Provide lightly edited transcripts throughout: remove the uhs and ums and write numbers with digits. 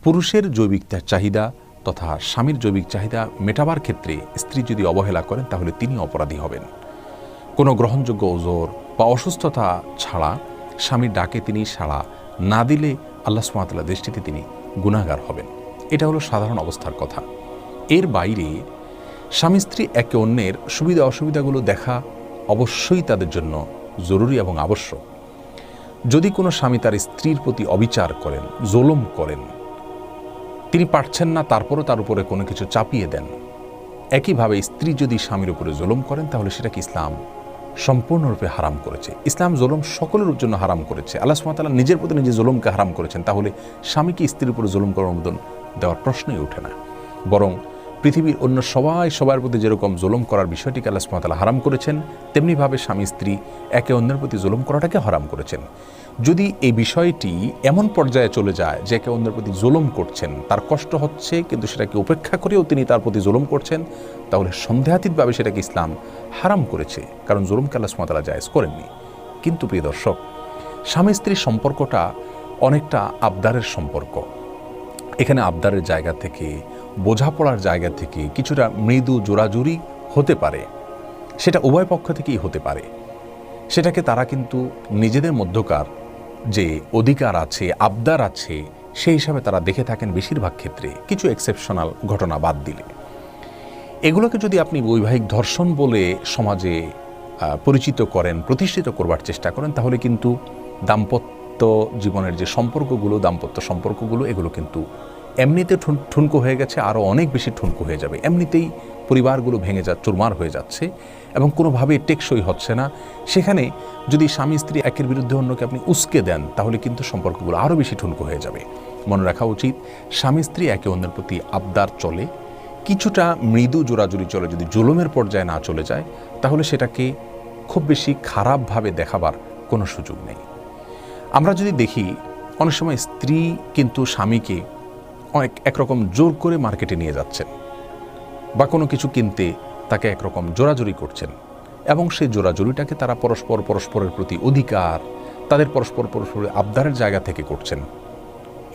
পুরুষের জৈবিক চাহিদা তথা স্বামীর জৈবিক চাহিদা মেটাবার ক্ষেত্রে স্ত্রী যদি অবহেলা করেন তাহলে তিনি অপরাধী হবেন। কোনো গ্রহণযোগ্য ওজর বা অসুস্থতা ছাড়া স্বামীর ডাকে তিনি সাড়া না দিলে আল্লাহ সুবহানাহু ওয়া তাআলার দৃষ্টিতে তিনি গুনাহগার হবেন। এটা হলো সাধারণ অবস্থার কথা। এর বাইরে স্বামী স্ত্রী একে অন্যের সুবিধা অসুবিধাগুলো দেখা অবশ্যই তাদের জন্য জরুরি এবং আবশ্যক। যদি কোনো স্বামী তার স্ত্রীর প্রতি অবিচার করেন, জুলুম করেন, তিনি পারছেন না তারপরও তার উপরে কোনো কিছু চাপিয়ে দেন, একইভাবে স্ত্রী যদি স্বামীর উপরে জুলুম করেন তাহলে সেটাকে ইসলাম সম্পূর্ণরূপে হারাম করেছে। ইসলাম জুলুম সকলের জন্য হারাম করেছে। আল্লাহ সুবহানাহু ওয়া তাআলা নিজের প্রতি নিজে জুলুমকে হারাম করেছেন। তাহলে স্বামীকে স্ত্রীর উপরে জুলুম করার অনুমোদন দেওয়ার প্রশ্নই ওঠে না। বরং পৃথিবীর অন্য সবার প্রতি যেরকম জুলুম করার বিষয়টিকে আল্লাহ সুবহানাহু ওয়া তাআলা হারাম করেছেন, তেমনিভাবে স্বামী স্ত্রী একে অন্যের প্রতি জুলুম করাটাকে হারাম করেছেন। যদি এই বিষয়টি এমন পর্যায়ে চলে যায় যে একে অন্যের প্রতি জুলুম করছেন, তার কষ্ট হচ্ছে কিন্তু সেটাকে উপেক্ষা করেও তিনি তার প্রতি জুলুম করছেন, তাহলে সন্দেহাতীতভাবে সেটাকে ইসলাম হারাম করেছে, কারণ জুলুমকে আল্লাহ সুবহানাহু ওয়া তাআলা জায়েজ করেননি। কিন্তু প্রিয় দর্শক, স্বামী স্ত্রীর সম্পর্কটা অনেকটা আবদারের সম্পর্ক। এখানে আবদারের জায়গা থেকে, বোঝাপড়ার জায়গা থেকে কিছুটা মৃদু জোরাজুরি হতে পারে, সেটা উভয় পক্ষ থেকেই হতে পারে। সেটাকে তারা কিন্তু নিজেদের মধ্যকার যে অধিকার আছে, আবদার আছে, সেই হিসাবে তারা দেখে থাকেন বেশিরভাগ ক্ষেত্রে, কিছু এক্সেপশনাল ঘটনা বাদ দিলে। এগুলোকে যদি আপনি বৈবাহিক ধর্ষণ বলে সমাজে পরিচিত করেন, প্রতিষ্ঠিত করবার চেষ্টা করেন, তাহলে কিন্তু দাম্পত্য জীবনের যে সম্পর্কগুলো, দাম্পত্য সম্পর্কগুলো, এগুলো কিন্তু এমনিতে ঠুনকো হয়ে গেছে, আরও অনেক বেশি ঠুনকো হয়ে যাবে। এমনিতেই পরিবারগুলো ভেঙে চুরমার হয়ে যাচ্ছে এবং কোনোভাবেই টেকসই হচ্ছে না। সেখানে যদি স্বামী স্ত্রী একের বিরুদ্ধে অন্যকে আপনি উস্কে দেন, তাহলে কিন্তু সম্পর্কগুলো আরও বেশি ঠুনকো হয়ে যাবে। মনে রাখা উচিত, স্বামী স্ত্রী একে অন্যের প্রতি আবদার চলে, কিছুটা মৃদু জোরাজুরি চলে, যদি জুলুমের পর্যায়ে না চলে যায়, তাহলে সেটাকে খুব বেশি খারাপভাবে দেখাবার কোনো সুযোগ নেই। আমরা যদি দেখি, অনেক সময় স্ত্রী কিন্তু স্বামীকে একরকম জোর করে মার্কেটে নিয়ে যাচ্ছেন বা কোনো কিছু কিনতে তাকে একরকম জোরাজুরি করছেন, এবং সেই জোরাজুরিটাকে তারা পরস্পরের প্রতি অধিকার, তাদের পরস্পরের আবদারের জায়গা থেকে করছেন।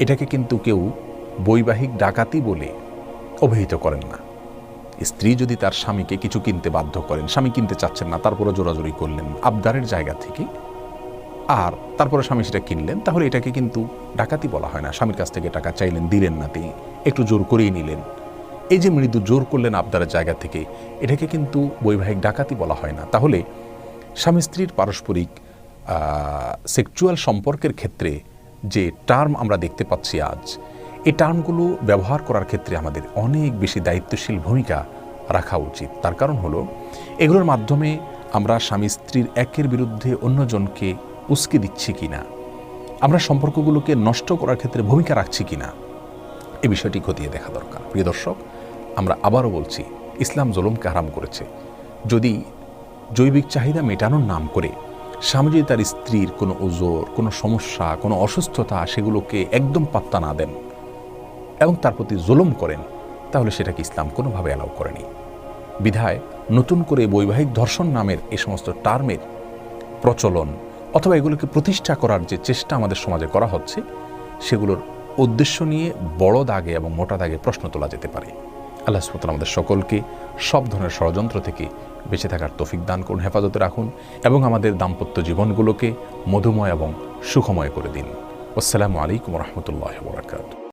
এটাকে কিন্তু কেউ বৈবাহিক ডাকাতি বলে অভিহিত করেন না। স্ত্রী যদি তার স্বামীকে কিছু কিনতে বাধ্য করেন, স্বামী কিনতে চাচ্ছেন না, তারপরে জোরাজুরি করলেন আবদারের জায়গা থেকে, আর তারপরে স্বামী সেটা কিনলেন, তাহলে এটাকে কিন্তু ডাকাতি বলা হয় না। স্বামীর কাছ থেকে টাকা চাইলেন, দিলেন না, তিনি একটু জোর করেই নিলেন। এই যে মৃদু জোর করলেন আবদারের জায়গা থেকে, এটাকে কিন্তু বৈবাহিক ডাকাতি বলা হয় না। তাহলে স্বামী স্ত্রীর পারস্পরিক সেক্সুয়াল সম্পর্কের ক্ষেত্রে যে টার্ম আমরা দেখতে পাচ্ছি আজ, এই টার্মগুলো ব্যবহার করার ক্ষেত্রে আমাদের অনেক বেশি দায়িত্বশীল ভূমিকা রাখা উচিত। তার কারণ হলো, এগুলোর মাধ্যমে আমরা স্বামী স্ত্রীর একের বিরুদ্ধে অন্যজনকে উস্কে দিচ্ছি কিনা, আমরা সম্পর্কগুলোকে নষ্ট করার ক্ষেত্রে ভূমিকা রাখছি কিনা, এই বিষয়টি খতিয়ে দেখা দরকার। প্রিয় দর্শক, আমরা আবারও বলছি, ইসলাম জুলুমকে হারাম করেছে। যদি জৈবিক চাহিদা মেটানোর নাম করে স্বামী যদি তার স্ত্রীর কোনো ওজর, কোনো সমস্যা, কোনো অসুস্থতা, সেগুলোকে একদম পাত্তা না দেন এবং তার প্রতি জুলুম করেন, তাহলে সেটাকে ইসলাম কোনোভাবে অ্যালাউ করেনি। বিধায় নতুন করে বৈবাহিক ধর্ষণ নামের এই সমস্ত টার্মের প্রচলন অথবা এগুলোকে প্রতিষ্ঠা করার যে চেষ্টা আমাদের সমাজে করা হচ্ছে, সেগুলোর উদ্দেশ্য নিয়ে বড় দাগে এবং মোটা দাগে প্রশ্ন তোলা যেতে পারে। আল্লাহ সুবহানাহু ওয়া তাআলা আমাদের সকলকে সব ধরনের ষড়যন্ত্র থেকে বেঁচে থাকার তৌফিক দান করুন, হেফাজতে রাখুন এবং আমাদের দাম্পত্য জীবনগুলোকে মধুময় এবং সুখময় করে দিন। আসসালামু আলাইকুম ওয়া রাহমাতুল্লাহি ওয়া বারাকাতুহু।